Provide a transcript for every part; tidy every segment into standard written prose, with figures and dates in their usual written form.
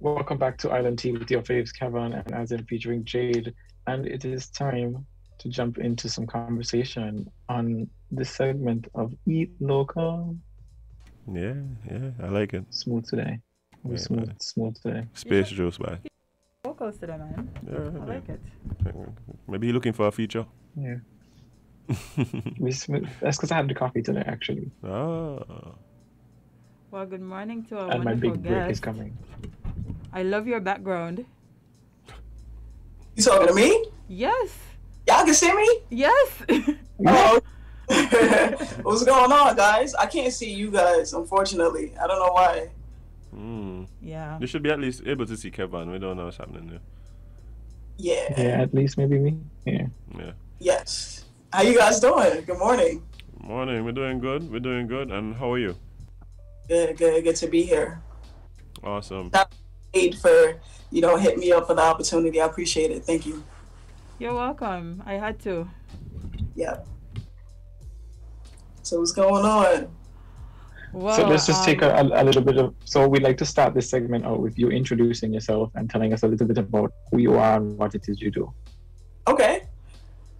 Welcome back to Island Tea with your faves, Kevin and Azim featuring Jade. And it is time to jump into some conversation on this segment of Eat Local. Yeah, I like it. Smooth today. Yeah, Smooth today. Space juice, man. Vocals today, man. Yeah, I like it. Maybe you're looking for a feature. Yeah. That's because I had the coffee today, actually. Oh. Well, good morning to our And my wonderful big break guest. is coming. I love your background. You talking to me? Yes. Y'all can see me? Yes. Oh. What's going on, guys? I can't see you guys, unfortunately. I don't know why. Yeah. You should be at least able to see Kevin. We don't know what's happening there. Yeah. Yeah, at least maybe me. Yeah. Yes. How you guys doing? Good morning. Morning. We're doing good. And how are you? Good to be here. Awesome. Paid for, hitting me up for the opportunity. I appreciate it. Thank you. You're welcome. I had to. Yeah. So what's going on? Well, So let's just take a little bit of. So we'd like to start this segment out with you introducing yourself and telling us a little bit about who you are and what it is you do. Okay.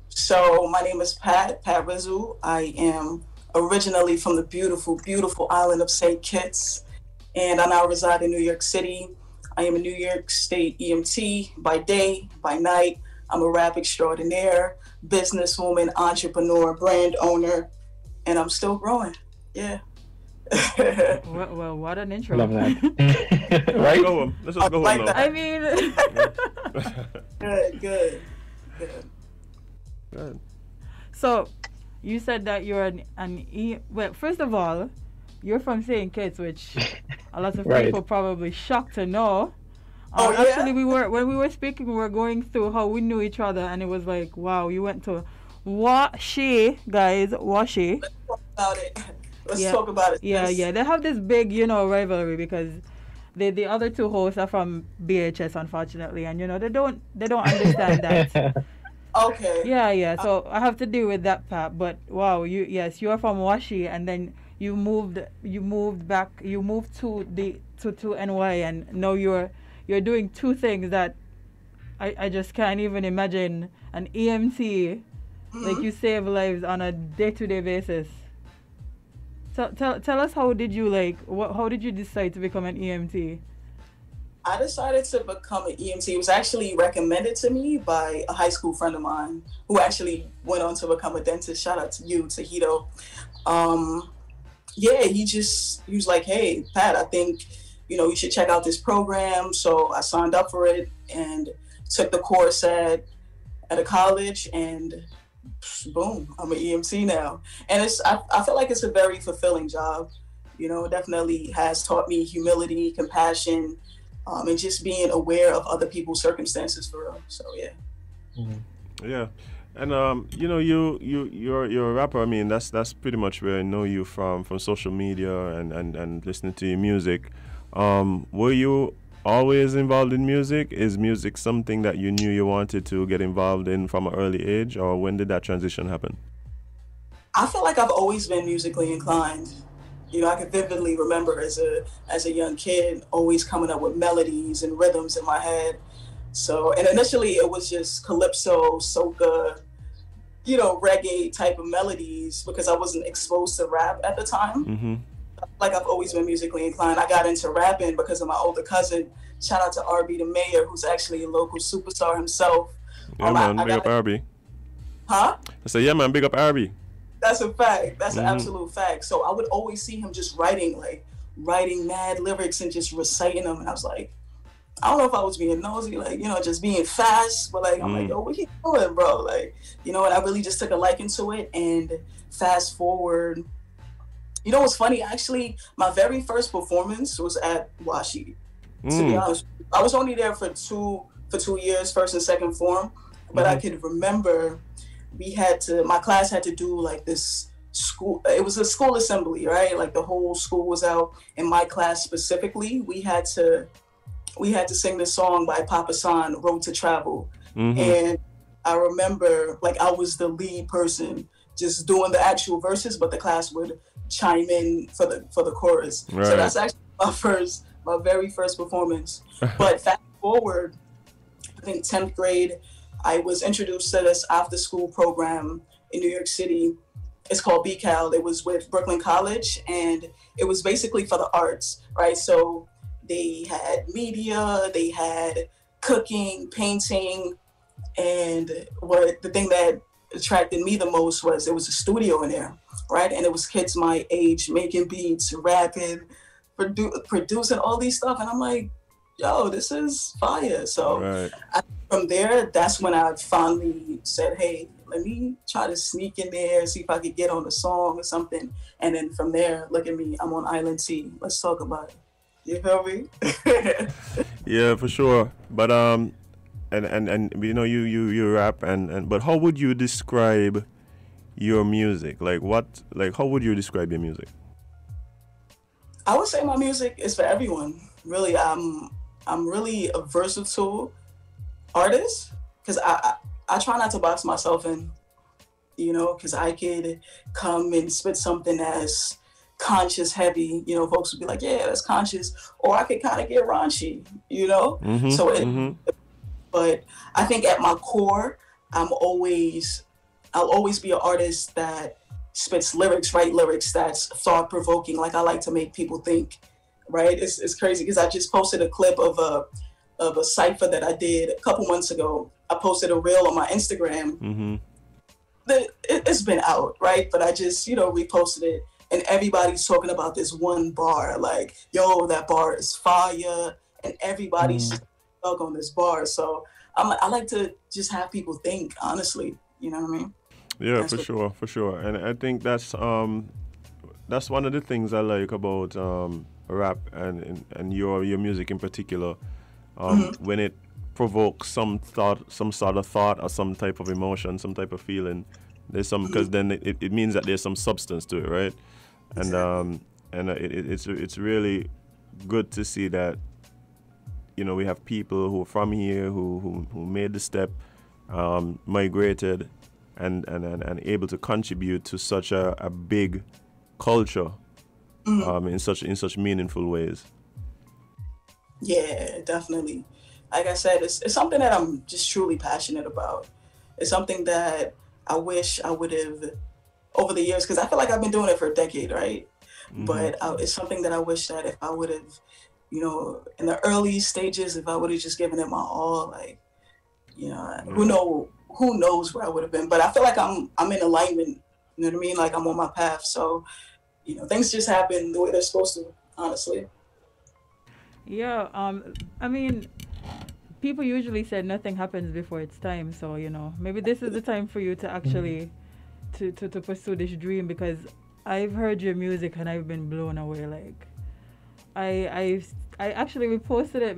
So my name is Pat RZL. I am originally from the beautiful, beautiful island of St Kitts, and I now reside in New York City. I am a New York State EMT by day, by night. I'm a rap extraordinaire, businesswoman, entrepreneur, brand owner, and I'm still growing. Yeah. well, what an intro. Love that. Right? Let's just go home now. I mean. Good. So, you said that you're well, first of all, you're from St. Kitts, which a lot of Right. people probably shocked to know. Oh, yeah? Actually, when we were speaking, we were going through how we knew each other, and it was like, wow, you went to Washi, guys, Washi. Let's talk about it. Yeah, they have this big, rivalry because the other two hosts are from BHS, unfortunately, and they don't understand that. Okay. Yeah. So I have to deal with that part. But wow, you are from Washi, and then you moved to NY, and now you're doing two things that I just can't even imagine. An EMT, like you save lives on a day-to-day basis. So tell us, how did you decide to become an EMT? I decided to become an EMT. It was actually recommended to me by a high school friend of mine who actually went on to become a dentist. Shout out to you, Tahito. He was like, hey, Pat, I think, you should check out this program. So I signed up for it and took the course at a college, and boom, I'm an EMT now. And I feel like it's a very fulfilling job. It definitely has taught me humility, compassion, and just being aware of other people's circumstances for real. So yeah. Mm-hmm. Yeah. And you're a rapper. I mean, that's pretty much where I know you from social media and listening to your music. Were you always involved in music? Is music something that you knew you wanted to get involved in from an early age, or when did that transition happen? I feel like I've always been musically inclined. I can vividly remember as a young kid always coming up with melodies and rhythms in my head. So, and initially it was just calypso, soca, reggae type of melodies because I wasn't exposed to rap at the time. Mm-hmm. Like I've always been musically inclined. I got into rapping because of my older cousin. Shout out to RB the Mayor, who's actually a local superstar himself. Yeah, man, big up RB. Huh? I said, yeah, man, big up RB. That's a fact. That's an absolute fact. So I would always see him just writing mad lyrics and just reciting them. And I was like, I don't know if I was being nosy, just being fast, but I'm like, yo, what you doing, bro? And I really just took a liking to it. And fast forward, what's funny? Actually, my very first performance was at Washi. To be honest, I was only there for two years, first and second form. But I could remember my class had to do this school. It was a school assembly, right? Like the whole school was out. In my class specifically, we had to sing this song by Papa San, Road to Travel. And I remember I was the lead person just doing the actual verses, but the class would chime in for the chorus. Right. So that's actually my my very first performance. But fast forward, I think 10th grade, I was introduced to this after school program in New York City. It's called BCAL. It was with Brooklyn College, and it was basically for the arts, right? So they had media, they had cooking, painting, and the thing that attracted me the most was it was a studio in there, right? And it was kids my age making beats, rapping, producing all these stuff, and I'm like, yo, this is fire. So from there, that's when I finally said, hey, let me try to sneak in there, see if I could get on a song or something. And then from there, look at me, I'm on Island T. Let's talk about it. You feel me? Yeah, for sure. But and you know, you rap and but how would you describe your music? How would you describe your music? I would say my music is for everyone. Really, I'm really a versatile artist because I try not to box myself in, you know, because I could come and spit something that's conscious heavy, you know, folks would be like, yeah, that's conscious, or I could kind of get raunchy, you know. But I think at my core, I'll always be an artist that spits lyrics, write lyrics that's thought provoking. Like I like to make people think, right? It's crazy because I just posted a clip of a cipher that I did a couple months ago. I posted a reel on my Instagram. It's been out, right? But I just, you know, reposted it, and everybody's talking about this one bar, like, yo, that bar is fire, and everybody's stuck on this bar. So I like to just have people think, honestly, you know what I mean? Yeah, for sure. And I think that's one of the things I like about rap and your music in particular. When it provokes some sort of thought or some type of emotion, some type of feeling, there's some, because then it means that there's some substance to it, right? And it's really good to see that, you know, we have people who are from here who made the step, migrated, and able to contribute to such a big culture, in such meaningful ways. Yeah, definitely. Like I said, it's something that I'm just truly passionate about. It's something that I wish I would have over the years, because I feel like I've been doing it for a decade, right? But it's something that I wish that if I would have, you know, in the early stages, if I would have just given it my all, like, you know, who knows where I would have been. But I feel like I'm in alignment, you know what I mean? Like I'm on my path. So, you know, things just happen the way they're supposed to, honestly. Yeah, I mean, people usually say nothing happens before it's time. So, you know, maybe this is the time for you to actually to pursue this dream, because I've heard your music and I've been blown away. Like, I actually reposted it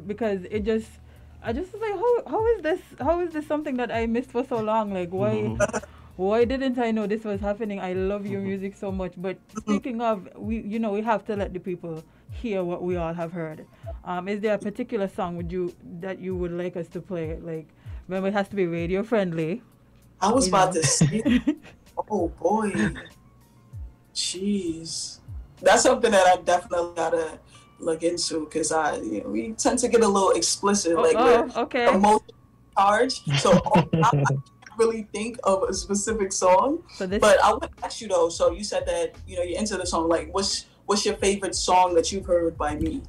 because I just was like, how is this something that I missed for so long? Like, why didn't I know this was happening? I love your music so much. But speaking of, we have to let the people hear what we all have heard. Is there a particular song that you would like us to play? Like, remember, it has to be radio friendly. I was about to say, oh boy, jeez, that's something that I definitely gotta look into, because we tend to get a little explicit, okay, emotional charge. So I can't really think of a specific song. But I would ask you though. So you said that you're into the song. Like, what's your favorite song that you've heard by me?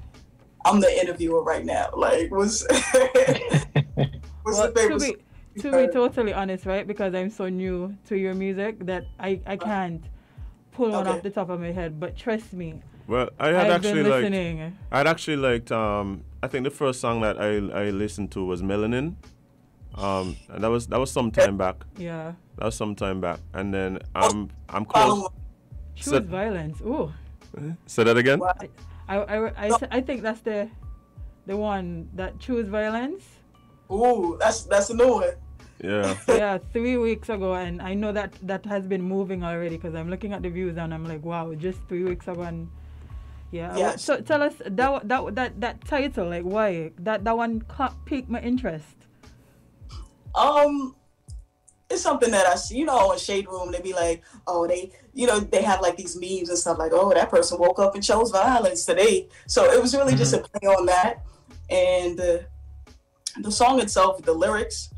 I'm the interviewer right now. Like, what's the favorite song? To be totally honest, right? Because I'm so new to your music that I can't pull one off the top of my head. But trust me. Well, I'd actually liked. I think the first song that I listened to was Melanin. And that was some time back. Yeah. That was some time back. And then I'm close. Choose Violence. Ooh. Say that again. I think that's the one that Choose Violence. Ooh, that's a new one. Yeah. Yeah, 3 weeks ago, and I know that has been moving already, because I'm looking at the views and I'm like, wow, just 3 weeks ago. And yeah. So tell us that title, like, why that one piqued my interest. it's something that I see, you know, in Shade Room. They be like, oh, they, you know, they have like these memes and stuff like, oh, that person woke up and chose violence today. So it was really just a play on that. And the song itself, the lyrics,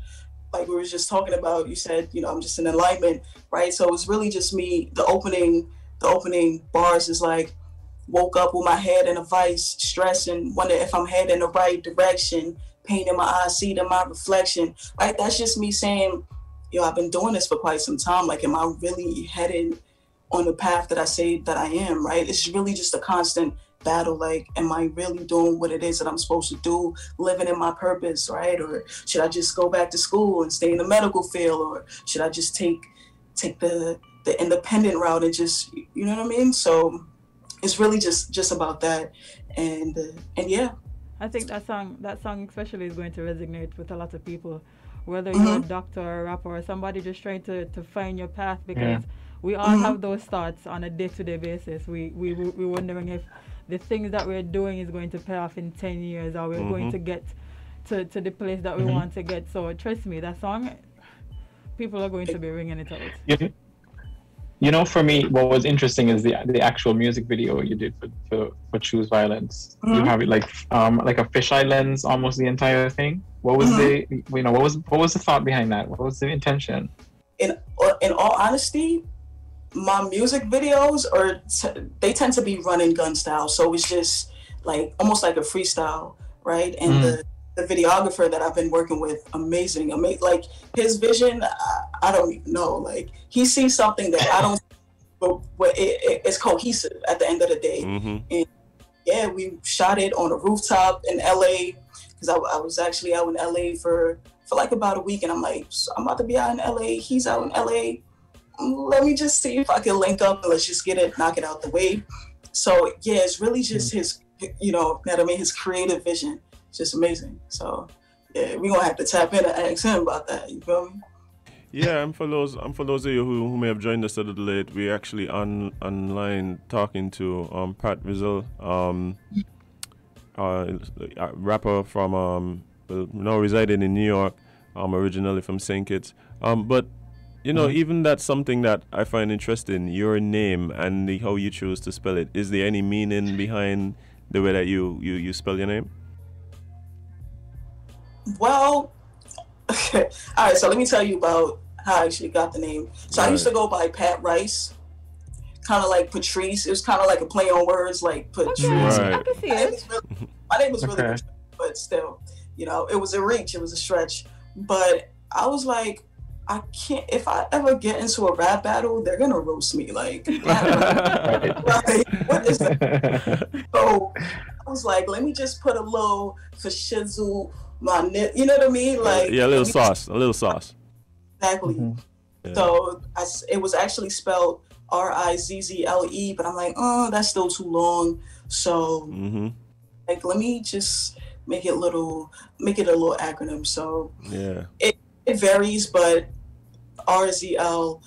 like we were just talking about, you said, you know, I'm just in alignment, right? So it's really just me. The opening bars is like, woke up with my head in a vice, stressing, wonder if I'm heading in the right direction, pain in my eyes, see in my reflection, right? That's just me saying, yo, I've been doing this for quite some time. Like, am I really headed on the path that I say that I am, right? It's really just a constant battle. Like, am I really doing what it is that I'm supposed to do, living in my purpose, right? Or should I just go back to school and stay in the medical field? Or should I just take the independent route and just, you know what I mean? So it's really just about that. And yeah. I think that song especially is going to resonate with a lot of people, whether you're a doctor or a rapper or somebody just trying to find your path, because we all have those thoughts on a day-to-day basis. We're wondering if the things that we're doing is going to pay off in 10 years, or we're going to get to the place that we want to get. So trust me, that song, people are going to be ringing it out. You know, for me, what was interesting is the actual music video you did for Choose Violence. You have it like a fisheye lens, almost the entire thing. What was what was the thought behind that? What was the intention? In all honesty, my music videos they tend to be run and gun style. So it's just like almost like a freestyle, right? And the videographer that I've been working with, amazing. Like his vision, I don't even know. Like he sees something that I don't, but it's cohesive at the end of the day. And yeah, we shot it on a rooftop in LA, because I was actually out in LA for like about a week, and I'm like, so I'm about to be out in LA. He's out in LA. Let me just see if I can link up and let's just knock it out the way. So yeah, it's really just his, you know what I mean, his creative vision. It's just amazing. So yeah, we're gonna have to tap in and ask him about that. You feel me? Yeah, and for those of you who may have joined us a little late, we're actually online talking to Pat RZL, a rapper from now residing in New York, originally from St Kitts. But you know, even that's something that I find interesting. Your name and how you choose to spell it. Is there any meaning behind the way that you spell your name? Well, all right, so let me tell you about how I actually got the name. So I used to go by Pat Rice, kind of like Patrice. It was kind of like a play on words, like Patrice. Right. I can see it. My name was really Patrice, but still, you know, it was a reach, it was a stretch. But I was like, I can't, if I ever get into a rap battle, they're gonna roast me. Like, right, what is that? So I was like, let me just put a little for shizzle, you know what I mean? Like, yeah, a little sauce. Exactly. Yeah. So it was actually spelled RIZZLE, but I'm like, oh, that's still too long. So like, let me just make it a little acronym. So yeah, it varies, but RZL,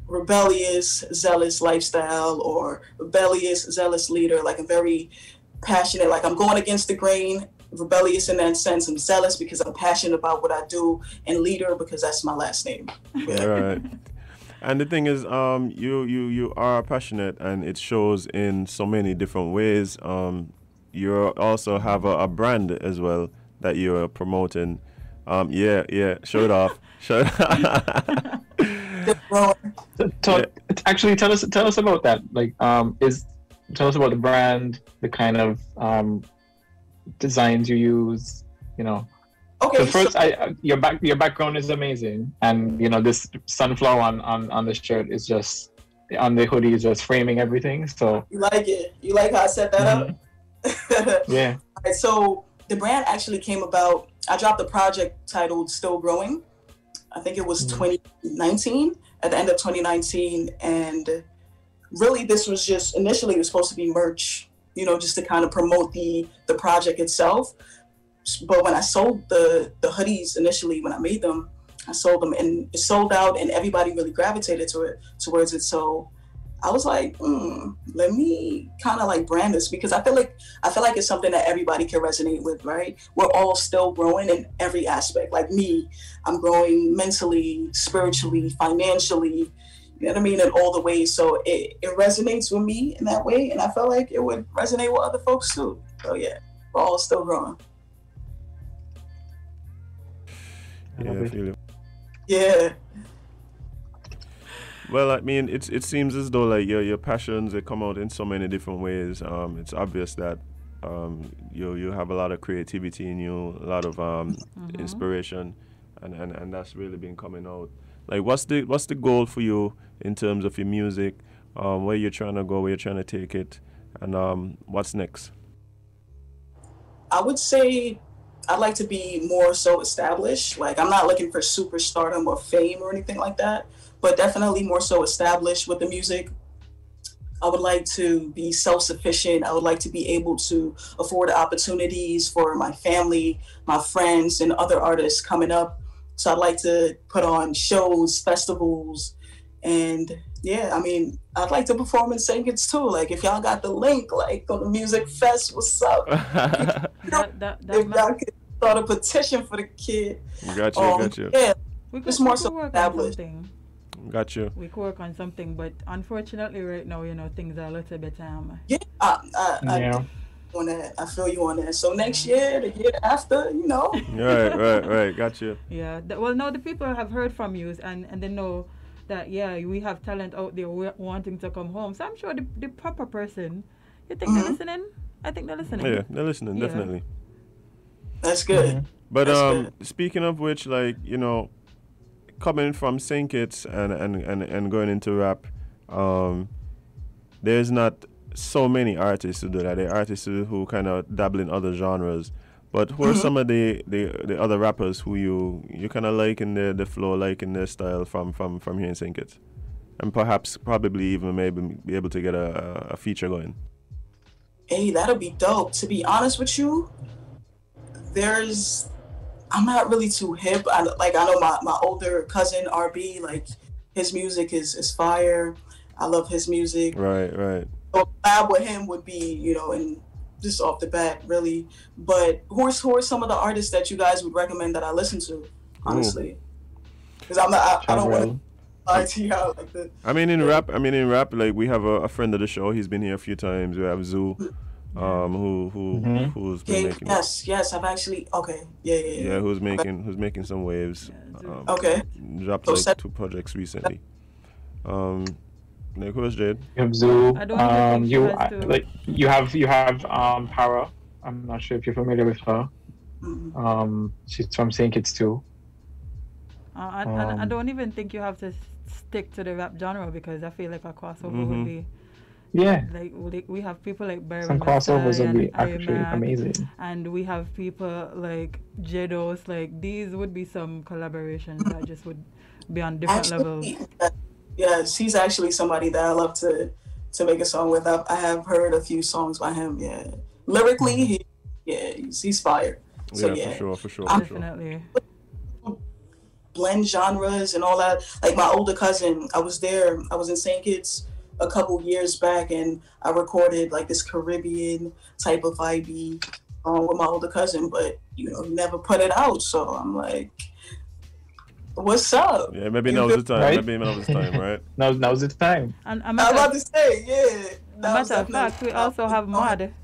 rebellious, zealous lifestyle, or rebellious, zealous leader. Like, I'm very passionate. Like, I'm going against the grain. Rebellious in that sense. I'm zealous because I'm passionate about what I do, and leader because that's my last name. Yeah. Right. And the thing is, you are passionate, and it shows in so many different ways. You also have a brand as well that you're promoting. Show it off. Actually, tell us about that. Like, tell us about the brand, the kind of designs you use. You know. Okay. So first, your background is amazing, and you know this sunflower on the shirt is just on the hoodie is just framing everything. So you like it? You like how I set that up? Yeah. All right, so the brand actually came about. I dropped a project titled Still Growing. I think it was 2019, at the end of 2019. And really this was just, initially it was supposed to be merch, you know, just to kind of promote the project itself. But when I sold the hoodies initially, when I made them, I sold them and it sold out, and everybody really gravitated towards it. So I was like, let me kind of like brand this, because I feel like it's something that everybody can resonate with, right? We're all still growing in every aspect. Like me, I'm growing mentally, spiritually, financially, you know what I mean, in all the ways. So it resonates with me in that way, and I felt like it would resonate with other folks too. So yeah, we're all still growing. Yeah, I feel it. Yeah. Well, I mean, it seems as though like your passions, they come out in so many different ways. It's obvious that you have a lot of creativity in you, a lot of inspiration, and that's really been coming out. Like, what's the goal for you in terms of your music? Where you're trying to go, where you're trying to take it, and what's next? I would say I'd like to be more so established. Like, I'm not looking for superstardom or fame or anything like that, but definitely more so established with the music. I would like to be self-sufficient. I would like to be able to afford opportunities for my family, my friends, and other artists coming up. So I'd like to put on shows, festivals, and yeah, I mean, I'd like to perform in St Kitts too. Like, if y'all got the link, like, on the music fest, what's up? If y'all could start a petition for the kid. Got you. Yeah, we just could more so work on established. something. Got you. We could work on something, but unfortunately right now, things are a little bit Yeah, Yeah. on that. I feel you on that. So next year, the year after, Right. Got you. Yeah. Well, now the people have heard from you, and they know that, yeah, we have talent out there wanting to come home. So I'm sure the proper person, you think they're listening? I think they're listening. Yeah, they're listening, definitely. That's good. But That's good. Speaking of which, like, coming from St. Kitts and going into rap, there's not so many artists who do that. There are artists who kind of dabble in other genres. But who are some of the other rappers who you kind of like in the flow, like in their style from here in St. Kitts? And probably even maybe be able to get a feature going. Hey, that'll be dope. To be honest with you, I'm not really too hip. I know my older cousin RB, like, his music is fire. I love his music. Right. So collab with him would be, and just off the bat, really. But who are some of the artists that you guys would recommend that I listen to, honestly? Because I don't want to lie to you out like that. In rap, like, we have a friend of the show. He's been here a few times. We have Zoo. Who's been making yes, I've actually yeah who's making some waves. Dropped like 2 projects recently. Like, who's Jade? You have Zoo. I don't you have Para. I'm not sure if you're familiar with her. She's from St. Kitts too. I don't even think you have to stick to the rap genre, because I feel like a crossover would be. Yeah. Like, we have people like Barry. Some crossovers would be and actually amazing. And we have people like Jedos. Like, these would be some collaborations that just would be on different levels. Yes, he's actually somebody that I love to make a song with. I have heard a few songs by him. Yeah, lyrically, he's fire. So for sure. Definitely. Blend genres and all that. Like, my older cousin, I was in St. Kitts a couple years back, and I recorded like this Caribbean type of vibe with my older cousin, but he never put it out. So I'm like, what's up? Yeah, maybe now's the time. Right? Maybe now's the time, right? Now's the time. And I'm about to say, yeah. Matter of fact, we also have Mod.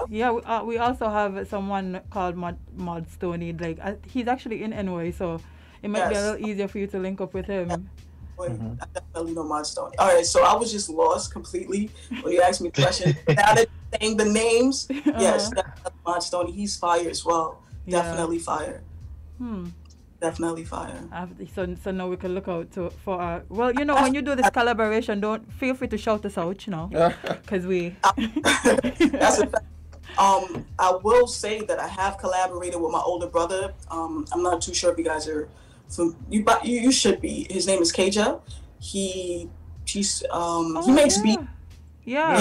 Yeah, we also have someone called Mod Stoney. Like, he's actually in NY, so it might be a little easier for you to link up with him. I definitely know Mod Stoney. All right, so I was just lost completely when you asked me the question. Now that you're saying the names, yes, that's Mod Stoney. He's fire as well. Yeah. Definitely fire. Definitely fire. So now we can look out for our... Well, when you do this collaboration, don't feel free to shout us out, because we... That's a fact. I will say that I have collaborated with my older brother. I'm not too sure if you guys are... You should be. His name is Keja. He makes beats. Yeah.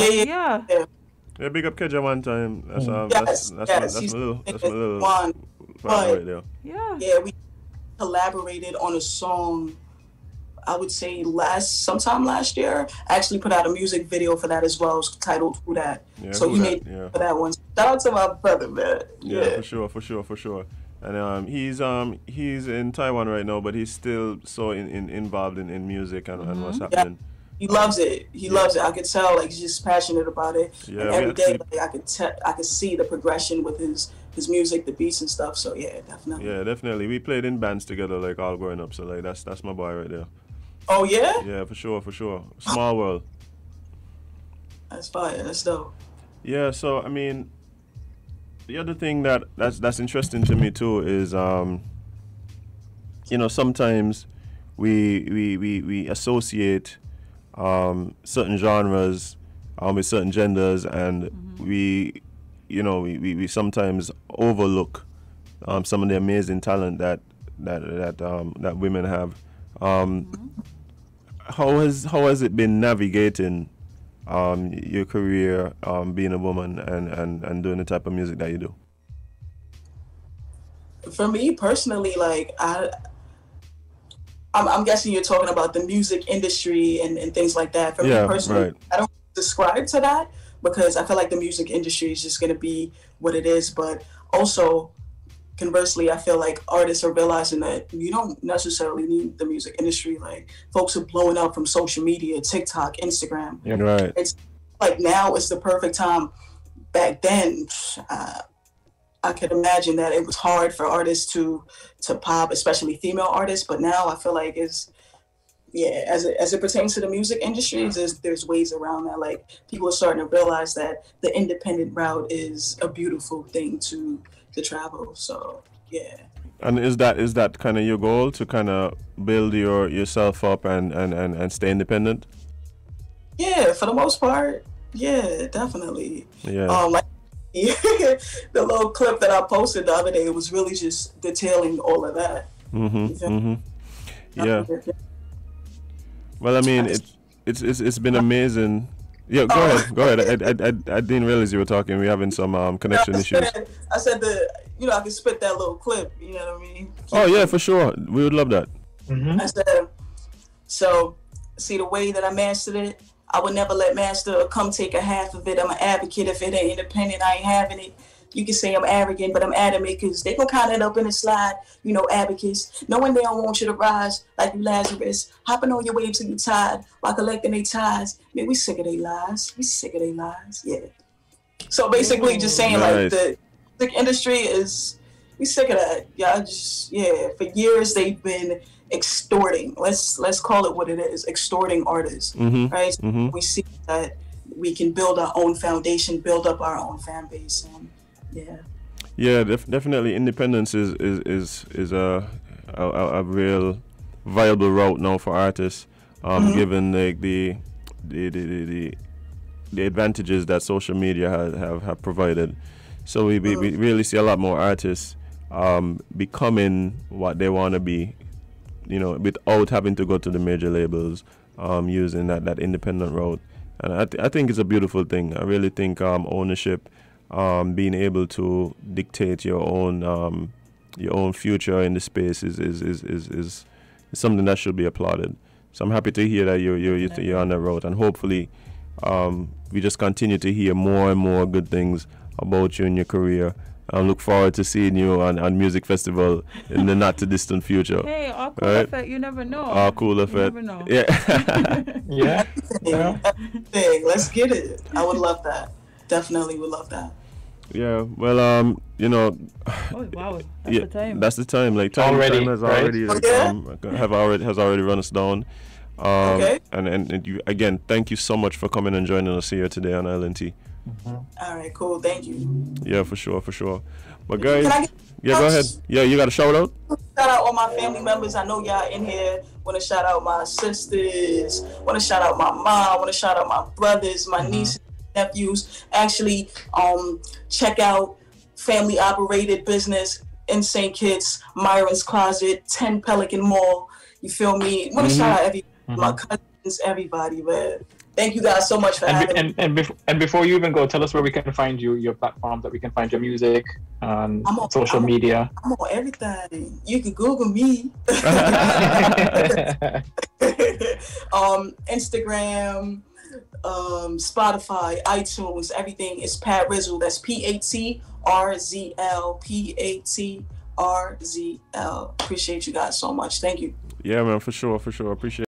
Yeah, big up Keja one time. That's my little one. right there. Yeah. Yeah, we collaborated on a song. I would say sometime last year, I actually put out a music video for that as well. It's titled Who That. Yeah, so he made for that one. Shout out to my brother, man. Yeah, for sure. And he's in Taiwan right now, but he's still so involved in music and what's happening. Yeah. He loves it. He loves it. I could tell, like, he's just passionate about it. Yeah, and every day, like, I could see the progression with his music, the beats and stuff. So yeah, definitely. Yeah, definitely. We played in bands together, like, all growing up. So like, that's my boy right there. Oh yeah. Yeah, for sure. Small world. That's fire. That's dope. Yeah. So I mean, the other thing that's interesting to me too is sometimes we associate certain genres with certain genders, and we sometimes overlook some of the amazing talent that women have. How has it been navigating your career, being a woman and doing the type of music that you do? For me personally, like I'm guessing you're talking about the music industry and things like that. For me personally, right. I don't subscribe to that because I feel like the music industry is just going to be what it is. But also, conversely, I feel like artists are realizing that you don't necessarily need the music industry. Like, folks are blowing up from social media, TikTok, Instagram. Yeah, right. It's like now is the perfect time. Back then, I could imagine that it was hard for artists to pop, especially female artists. But now I feel like as it pertains to the music industry, there's ways around that. Like, people are starting to realize that the independent route is a beautiful thing to travel. So yeah. And is that kind of your goal, to kind of build yourself up and stay independent? Yeah, for the most part. Yeah, definitely. Yeah. Like the little clip that I posted the other day, it was really just detailing all of that. Yeah. Well, I mean, it's been amazing. Yeah, go ahead. I didn't realize you were talking. We're having some connection issues. I said I could spit that little clip. You know what I mean? Oh yeah, for sure. We would love that. I said, so see the way that I mastered it. I would never let master come take a half of it. I'm an advocate. If it ain't independent, I ain't having it. You can say I'm arrogant, but I'm adamant, because they gonna count it up in a slide. Advocates, knowing they don't want you to rise like you Lazarus, hopping on your way till you tired while collecting their ties. Man, we sick of their lies. Yeah. So basically, just saying, like, the music industry we sick of that. Y'all for years they've been extorting. Let's call it what it is, extorting artists, right? So we see that we can build our own foundation, build up our own fan base, and definitely independence is a real viable route now for artists, given like the advantages that social media have provided. So we really see a lot more artists becoming what they want to be, without having to go to the major labels, using that independent route. And I think it's a beautiful thing. I really think ownership, being able to dictate your own future in the space is something that should be applauded. So I'm happy to hear that you're on that road, and hopefully we just continue to hear more and more good things about you and your career. I look forward to seeing you on Music Festival in the not too distant future. Hey, all cool effect, you never know. All cool effect. You never know. Yeah. Let's get it. I would love that. Definitely would love that. Yeah. Well, Oh wow, that's the time. That's the time. Like time has already has already run us down. Okay. And you again, thank you so much for coming and joining us here today on LNT. All right, cool. Thank you. Yeah, for sure. But guys, go ahead. Yeah, you got a shout out? Shout out all my family members. I know y'all in here. Want to shout out my sisters. Want to shout out my mom. Want to shout out my brothers, my nieces, nephews. Actually, check out family operated business in St. Kitts, Myron's Closet, 10 Pelican Mall. You feel me? Want to shout out my cousins, everybody, man. Thank you guys so much for having me. And before you even go, tell us where we can find you, your platforms, that we can find your music, on social media. I'm on everything. You can Google me. Instagram, Spotify, iTunes, everything is Pat RZL. That's PATRZL. PATRZL. Appreciate you guys so much. Thank you. Yeah, man, for sure, for sure. Appreciate